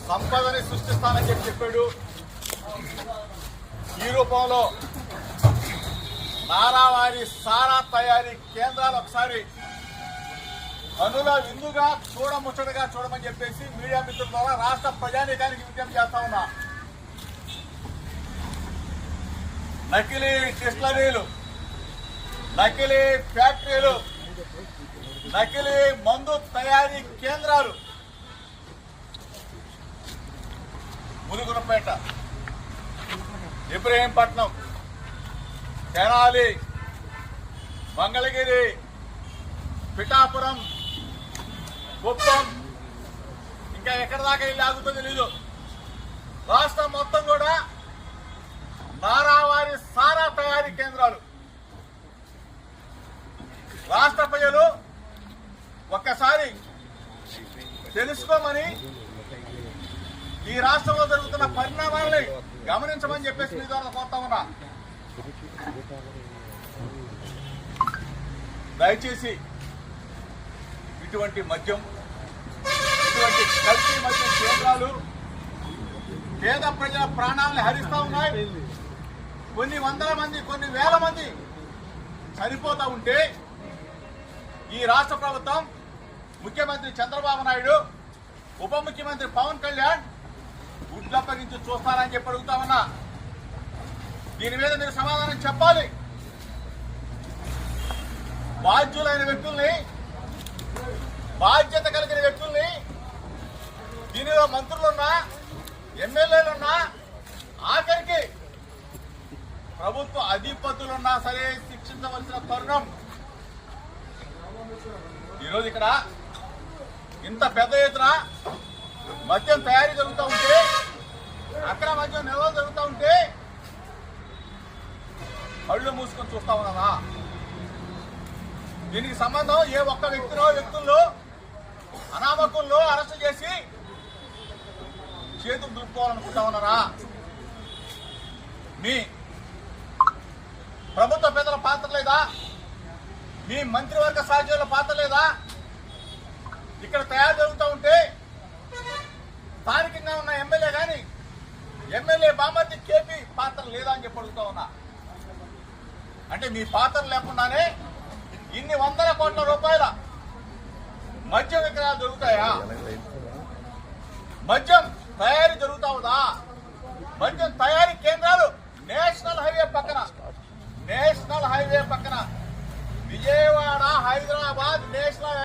సంపదని సృష్టిస్తానని చెప్పాడు. ఈ రూపంలో నారావారి సారా తయారీ కేంద్రాలు ఒకసారి కనుల విందుగా చూడముచ్చటగా చూడమని చెప్పేసి మీడియా మిత్రుల ద్వారా రాష్ట్ర ప్రజానీకానికి విజ్ఞప్తి చేస్తా ఉన్నా. నకిలీ డిస్టిలరీలు, నకిలీ ఫ్యాక్టరీలు, నకిలీ మందు తయారీ కేంద్రాలు ములుగునపేట, ఇబ్రహీంపట్నం, తెనాలి, మంగళగిరి, పిఠాపురం, కుప్పం, ఇంకా ఎక్కడి దాకా వెళ్ళి ఆగుతుందో తెలీదు. రాష్ట్రం మొత్తం కూడా నారావారి సారా తయారీ కేంద్రాలు. రాష్ట్ర ప్రజలు ఒక్కసారి తెలుసుకోమని, ఈ రాష్ట్రంలో జరుగుతున్న పరిణామాలని గమనించమని చెప్పేసి మీ ద్వారా కోరుతా ఉన్నా. దయచేసి ఇటువంటి మద్యం, ఇటువంటి కల్తీ మద్యం కేంద్రాలు పేద ప్రజల ప్రాణాలను హరిస్తా ఉన్నాయి. కొన్ని వందల మంది, కొన్ని వేల మంది చనిపోతా ఉంటే ఈ రాష్ట్ర ప్రభుత్వం, ముఖ్యమంత్రి చంద్రబాబు నాయుడు, ఉప ముఖ్యమంత్రి పవన్ కళ్యాణ్ గుడ్లప్పగించి చూస్తారని చెప్పి అడుగుతామన్నా. దీని మీద మీరు సమాధానం చెప్పాలి. బాధ్యులైన వ్యక్తుల్ని, బాధ్యత కలిగిన వ్యక్తుల్ని, దీనిలో మంత్రులున్నా, ఎమ్మెల్యేలున్నా, ఆఖరికి ప్రభుత్వ అధిపతులున్నా సరే శిక్షించవలసిన తరుణం. ఈరోజు ఇక్కడ ఇంత పెద్ద ఎత్తున మద్యం తయారీ జరుగుతూ ఉంటే, అక్రమ మద్యం నిల్వ జరుగుతూ ఉంటే కళ్ళు మూసుకొని చూస్తా ఉన్నామా? దీనికి సంబంధం ఏ ఒక్క వ్యక్తుల్లో అనామకుల్లో అరెస్టు చేసి చేతులు దులుపుకోవాలనుకుంటా ఉన్నారా? మీ ప్రభుత్వ పెద్దల పాత్ర లేదా? మీ మంత్రివర్గ సహచరుల పాత్ర లేదా? ఇక్కడ తయారు జరుగుతూ ఉంటే స్థానికంగా ఉన్న ఎమ్మెల్యే కానీ, ఎమ్మెల్యే బామర్తి కేపీ పాత్ర లేదా అని చెప్పి అడుగుతా ఉన్నా. అంటే మీ పాత్ర లేకుండానే ఇన్ని వందల కోట్ల రూపాయల మద్యం విక్రయాలు జరుగుతాయా? మద్యం తయారీ జరుగుతా ఉందా? మద్యం తయారీ కేంద్రాలు నేషనల్ హైవే పక్కన విజయవాడ, హైదరాబాద్ నేషనల్